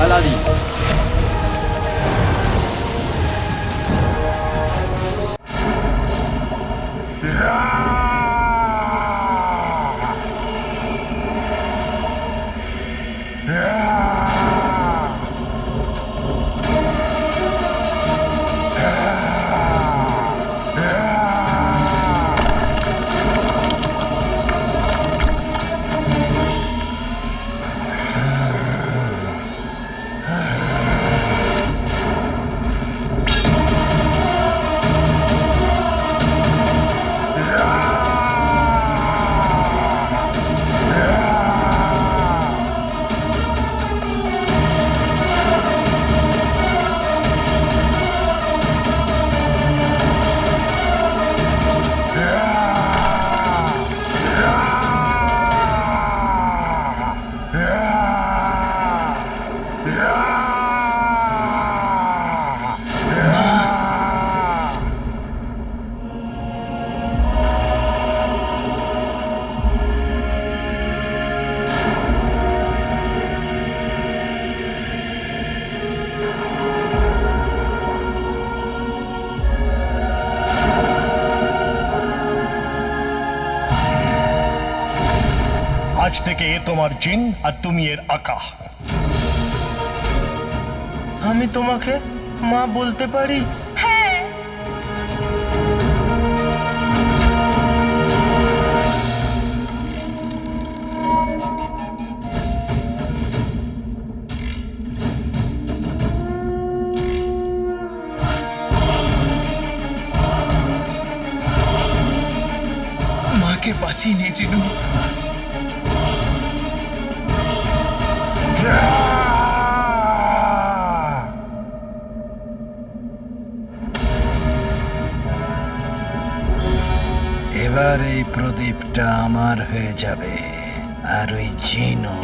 হালালি। আজ থেকে তোমার জিন আর তুমি এর আকা। আমি তোমাকে মা বলতে পারি? হ্যাঁ। মাকে বাঁচিয়ে নিয়ে চিনু। এবার এই প্রদীপটা আমার হয়ে যাবে, আর ওই জিনও।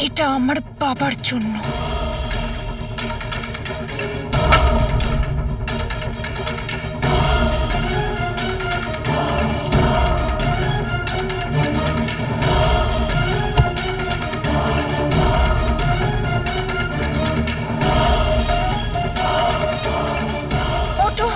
এটা আমার বাবার জন্য। ওঠো।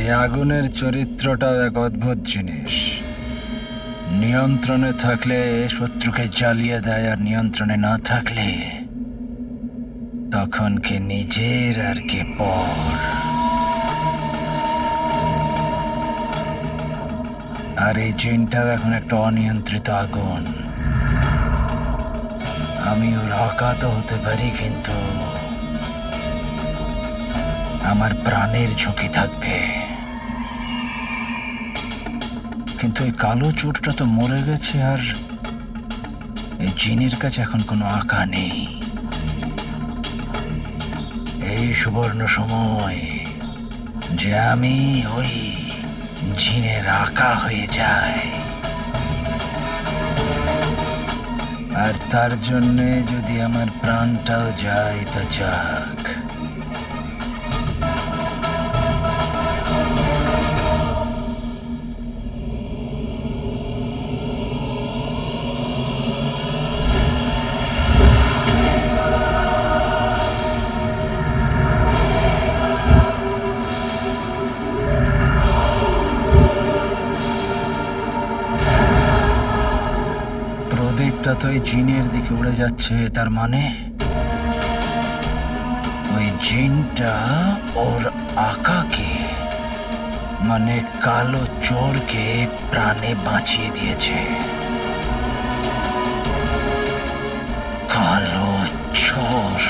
এই আগুনের চরিত্রটাও এক অদ্ভুত জিনিস। নিয়ন্ত্রণে থাকলে শত্রুকে জ্বালিয়ে দেয়, আর নিয়ন্ত্রণে না থাকলে তখন কে নিজের আর কে পর। আর এই জিনটাও এখন একটা অনিয়ন্ত্রিত আগুন। আমি ওর আঘাত হতে পারি, কিন্তু আমার প্রাণের ঝুঁকি থাকবে। কিন্তু এই কালো চোরটা তো মরে গেছে, আর এই জিনের কাছে এখন কোনো আঁকা নেই। এই সুবর্ণ সময় যে আমি ওই জিনের আঁকা হয়ে যাই, আর তার জন্যে যদি আমার প্রাণটাও যায় তো যাক। প্রদীপটা তো এই জিনের দিকে উড়ে যাচ্ছে, তার মানে ওই জিনটা ওর আকাকে, মানে কালো চোরকে প্রাণে বাঁচিয়ে দিয়েছে। কালো চোর।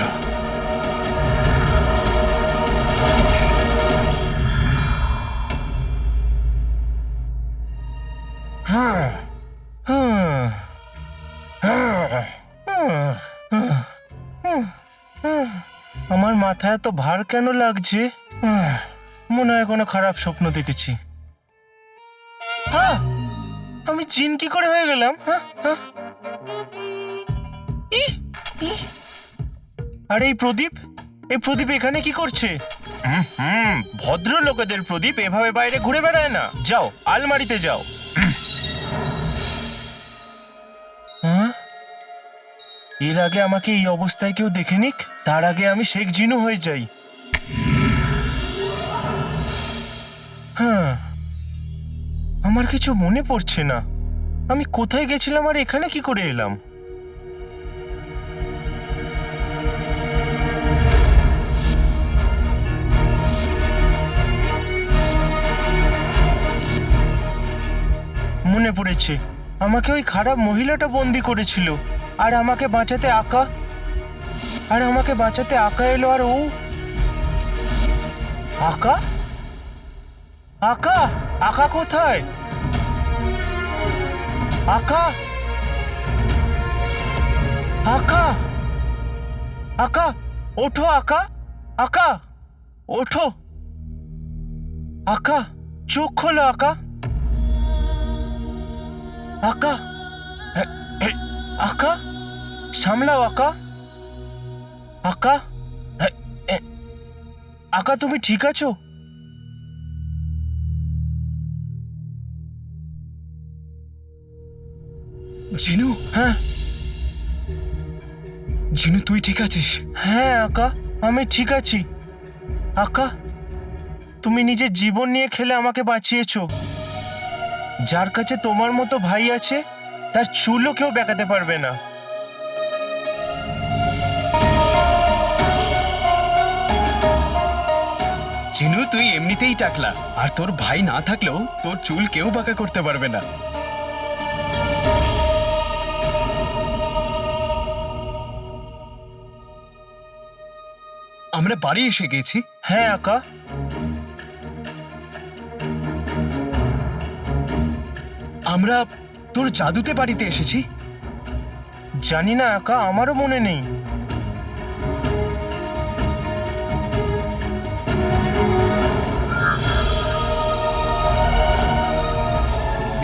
আমার মাথায় তো ভার কেন লাগছে? মনে হয় কোনো খারাপ স্বপ্ন দেখেছি। হ্যাঁ, আমি জিন কি করে হয়ে গেলাম? আরে এই প্রদীপ এখানে কি করছে? ভদ্র লোকেদের প্রদীপ এভাবে বাইরে ঘুরে বেড়ায় না। যাও, আলমারিতে যাও। এর আগে আমাকে এই অবস্থায় কেউ দেখে নিক, তার আগে আমি শেখ জিনু হয়ে যাই। হ্যাঁ, আমার কিছু মনে পড়ছে না। আমি কোথায় গেছিলাম আর এখানে কি করে এলাম? মনে পড়েছে, আমাকে ওই খারাপ মহিলাটা বন্দি করেছিল, আর আমাকে বাঁচাতে আকা এলো। আর ও আকা কোথায়? আকা ওঠো, আকা ওঠো। আকা, চোখ খোলো। আকা সামলাও। আকা তুমি ঠিক আছো? জিনু, হ্যাঁ জিনু তুই ঠিক আছিস? হ্যাঁ আকা, আমি ঠিক আছি। আকা, তুমি নিজের জীবন নিয়ে খেলে আমাকে বাঁচিয়েছো। যার কাছে তোমার মতো ভাই আছে, তার চুলও কেউ বেঁকাতে পারবে না। জিনু, তুই এমনিতেই টাকলা, আর তোর ভাই না থাকলেও তোর চুল কেউ বাঁকা করতে পারবে না। আমরা বাড়ি এসে গেছি। হ্যাঁ আকা, আমরা তোর জাদুতে বাড়িতে এসেছি। জানি না আকা, আমারও মনে নেই।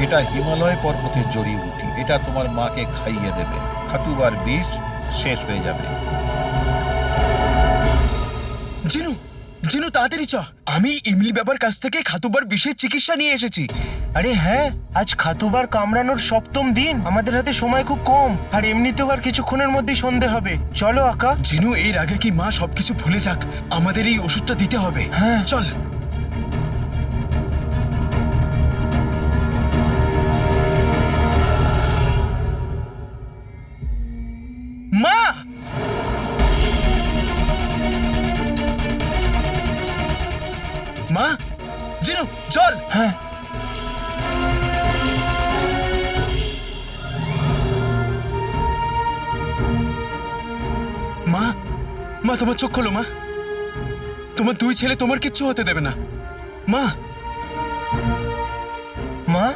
এটা হিমালয় পর্বতের জড়িবুটি। এটা তোমার মাকে খাইয়ে দেবে। খাতুবার বিষ শেষ হয়ে যাবে। জিনু, জিনু তাড়াতাড়ি চ। আমি ইমলি বাবার কাছ থেকে খাতুবার বিষের চিকিৎসা নিয়ে এসেছি। আরে হ্যাঁ, আজ খাতুবার কামড়ানোর 7ম দিন। আমাদের হাতে সময় খুব কম, আর এমনিতেও আর কিছুক্ষণের মধ্যেই সন্ধে হবে। চলো আকা। জিনু, এর আগে কি মা সবকিছু ভুলে যাক, আমাদের এই ওষুধটা দিতে হবে। হ্যাঁ। চল। মা, জিনু, জল। হ্যাঁ, মা, মা তোমার চোখ খোলো মা। তোমার দুই ছেলে তোমার কিচ্ছু হতে দেবে না। মা, মা,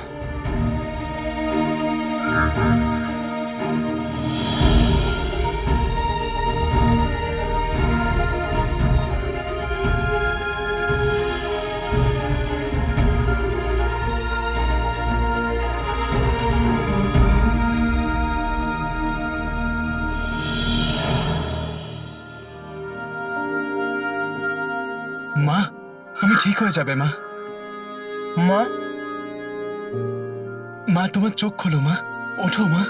মা, তুমি ঠিক হয়ে যাবে মা। মা, মা তোমার চোখ খোলো মা, ওঠো মা।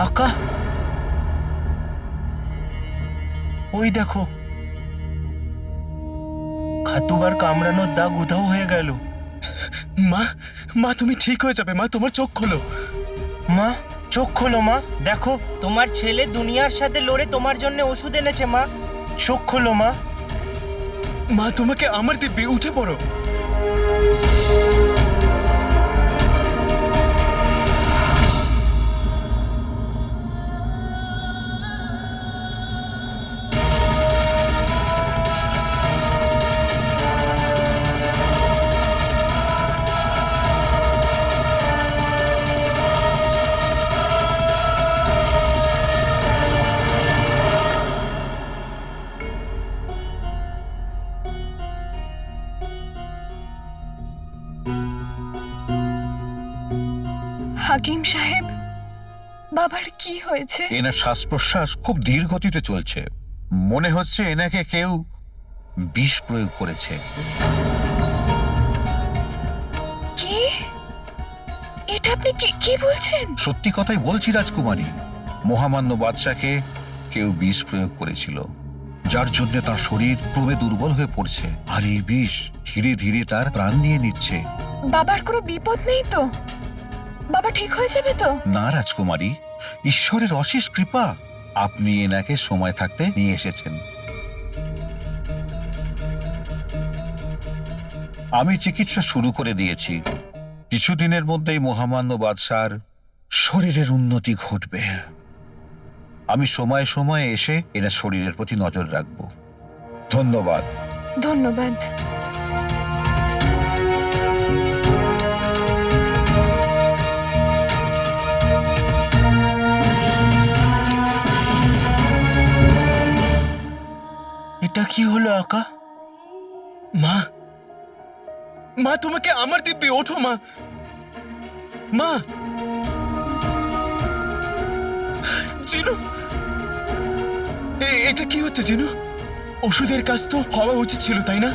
আকা, ওই দেখো, খাতুবার কামড়ানোর দাগ উধাও হয়ে গেল। মা, মা তুমি ঠিক হয়ে যাবে মা, তোমার চোখ খোলো। মা, চোখ খোলো মা, দেখো তোমার ছেলে দুনিয়ার সাথে লড়ে তোমার জন্য ওষুধ এনেছে মা। চোখ খোলো মা। মা তোমাকে আমার দিব্যি, উঠে পড়ো। হাকিম সাহেব, বাবার কি হয়েছে? এনার শ্বাস প্রশ্বাস খুব ধীর গতিতে চলছে। মনে হচ্ছে এনাকে কেউ বিষ প্রয়োগ করেছে। কি? এটা আপনি কি বলছেন? সত্যি কথাই বলছি রাজকুমারী, মহামান্য বাদশাকে কেউ বিষ প্রয়োগ করেছিল, যার জন্য তার শরীর ক্রমে দুর্বল হয়ে পড়ছে, আর এই বিষ ধীরে ধীরে তার প্রাণ নিয়ে নিচ্ছে। বাবার কোনো বিপদ নেই তো? বাবা ঠিক হয়ে যাবে তো? না রাজকুমারী, ঈশ্বরের অশেষ কৃপা, আপনি এনাকে সময় থাকতে নিয়ে এসেছেন। আমি চিকিৎসা শুরু করে দিয়েছি, কিছুদিনের মধ্যেই মহামান্য বাদশার শরীরের উন্নতি ঘটবে। আমি সময়ে সময়ে এসে এনার শরীরের প্রতি নজর রাখব। ধন্যবাদ। ধন্যবাদ। এটা কি হলো আকা? মা, মা তোমাকে আমার দিব্যি, ওঠো মা। মা, জিনু, এটা কি হচ্ছে জিনু? ওষুধের কাজ তো হওয়া উচিত ছিল, তাই না?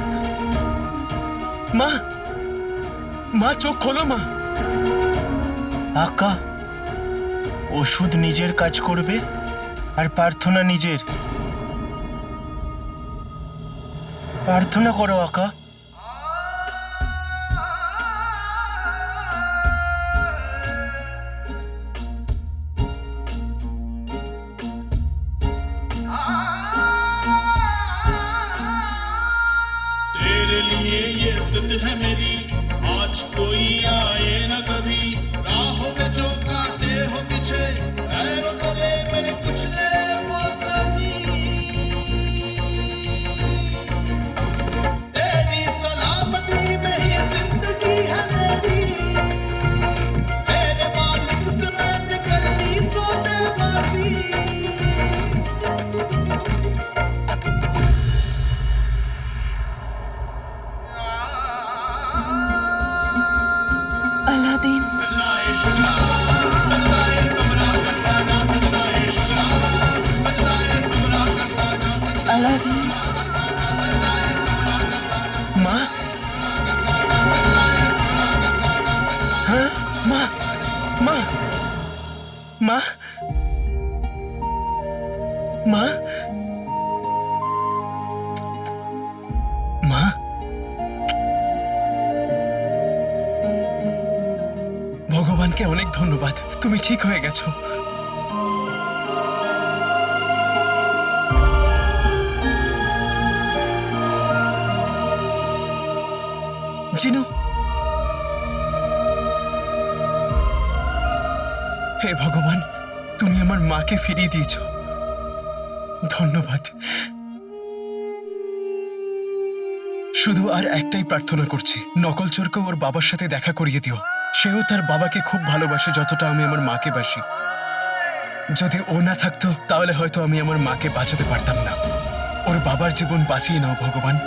মা, মা চোখ খোলো মা। আকা, ওষুধ নিজের কাজ করবে আর প্রার্থনা নিজের। প্রার্থনা করো আকা। तेरे लिए ये जिद है मेरी, आज कोई आए ना कभी। राहों में जो कांटे हो पीछे, पैरों तले मेरे कुछ ले मौसमी। तेरी सलामती में ही जिंदगी है मेरी, मेरे मालिक से मैंने कर ली सौदेबाजी। আলাদিন, আলাদিন, মা, হ্যাঁ মা, মা, মা, মা, মা, ভগবানকে অনেক ধন্যবাদ, তুমি ঠিক হয়ে গেছো। আমাকে ফিরিয়ে দিয়েছ, ধন্যবাদ। শুধু আর একটাই প্রার্থনা করছি, নকল চোরকে ওর বাবার সাথে দেখা করিয়ে দিও। সেও তার বাবাকে খুব ভালোবাসে যতটা আমি আমার মাকে বাসি। যদি ও না থাকতো তাহলে হয়তো আমি আমার মাকে বাঁচাতে পারতাম না। ওর বাবার জীবন বাঁচিয়ে নাও ভগবান।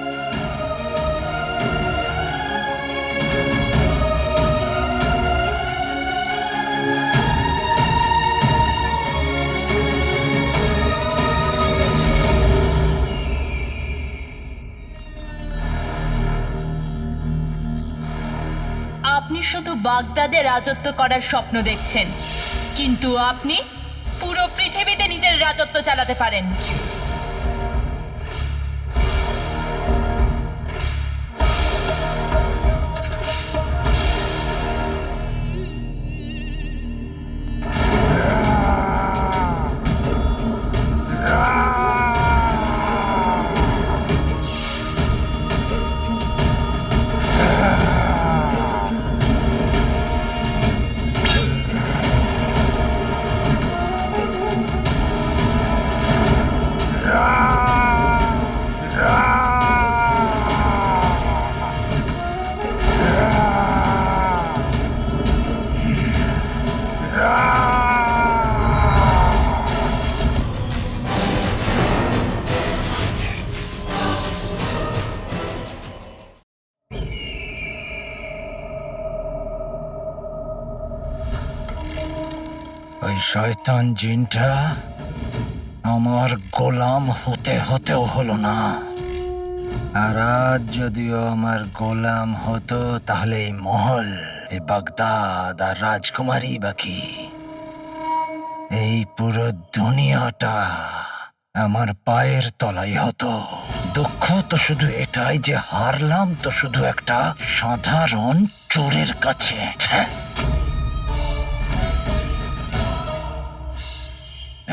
আপনি শুধু বাগদাদে রাজত্ব করার স্বপ্ন দেখছেন, কিন্তু আপনি পুরো পৃথিবীতে নিজের রাজত্ব চালাতে পারেন। ওই শয়তান জিনটা আমার গোলাম হতে হতেও হলো না, আর আজ যদিও আমার গোলাম হতো তাহলে এই মহল, এই বাগদাদ আর রাজকুমারী বাকি, এই পুরো দুনিয়াটা আমার পায়ের তলাই হতো। দুঃখ তো শুধু এটাই যে হারলাম তো শুধু একটা সাধারণ চোরের কাছে।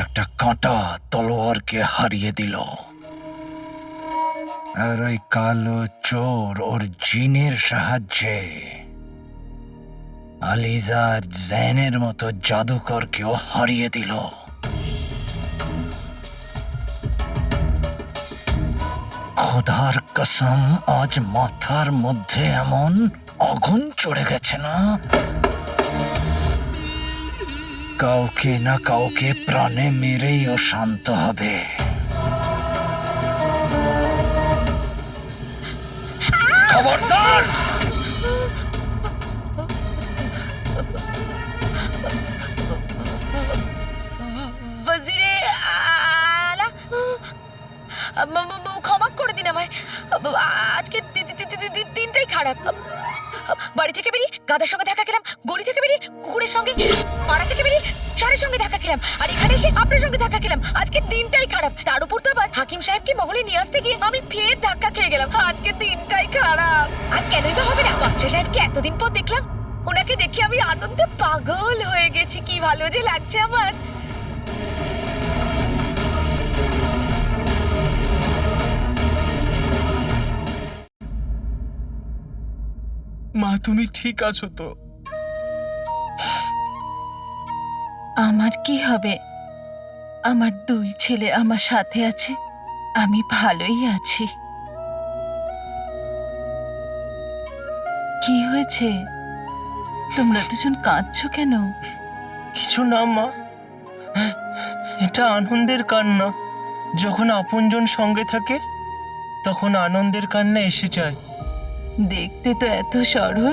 একটা কাঁটা তলোয়ারকে হারিয়ে দিল, আর ওই কালো চোর ওর জিনের সাহায্যে আলিজার জেনের মতো জাদুকরকেও হারিয়ে দিল। খোদার কসম, আজ মাথার মধ্যে এমন আগুন চড়ে গেছে না, কাউকে না কাউকে প্রাণে মেরেই ও শান্ত হবে। খবরদার! ওয়াজিরে আলা, ক্ষমা করে দিন আমায়। আজকে দিনটাই খারাপ। বাড়ি থেকে বেরিয়ে গাধার সঙ্গে দেখা খেলাম, গলি থেকে বেরিয়ে কুকুরের সঙ্গে, পাড়া থেকে বেরিয়ে ষাঁড়ের সঙ্গে দেখা খেলাম, আর এখানে এসে আপনার সঙ্গে দেখা খেলাম। আজকে দিনটাই খারাপ। তার উপর তো আবার হাকিম সাহেবকে মহলে নিয়ে আসতে গিয়ে আমি ফের ধাক্কা খেয়ে গেলাম। আজকের দিনটাই খারাপ। আর কেনই বা হবে না, বাদশা সাহেবকে এতদিন পর দেখলাম। ওনাকে দেখে আমি আনন্দে পাগল হয়ে গেছি। কি ভালো যে লাগছে আমার। মা, তুমি ঠিক আছো তো? আমার কি হবে? আমার দুই ছেলে আমার সাথে আছে, আমি ভালোই আছি। কি হয়েছে? তোমরা দুজন কাঁদছো কেন? কিছু না মা, এটা আনন্দের কান্না। যখন আপনজন সঙ্গে থাকে তখন আনন্দের কান্না এসে যায়। দেখতে তো এত সরল,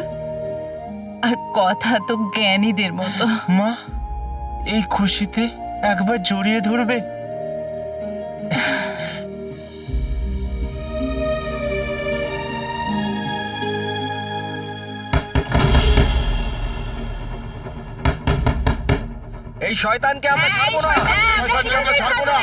আর কথা তো জ্ঞানীদের মতো। মা, এই খুশিতে একবার জড়িয়ে ধরবে? এই শয়তানকে আমরা ছাড়বো না। শয়তানকে আমরা ছাড়বো না।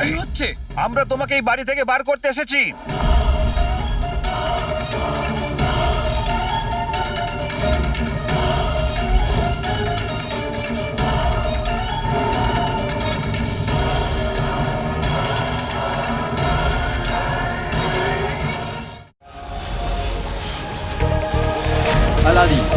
কি হচ্ছে? আমরা তোমাকে এই বাড়ি থেকে বার করতে এসেছি। আলারি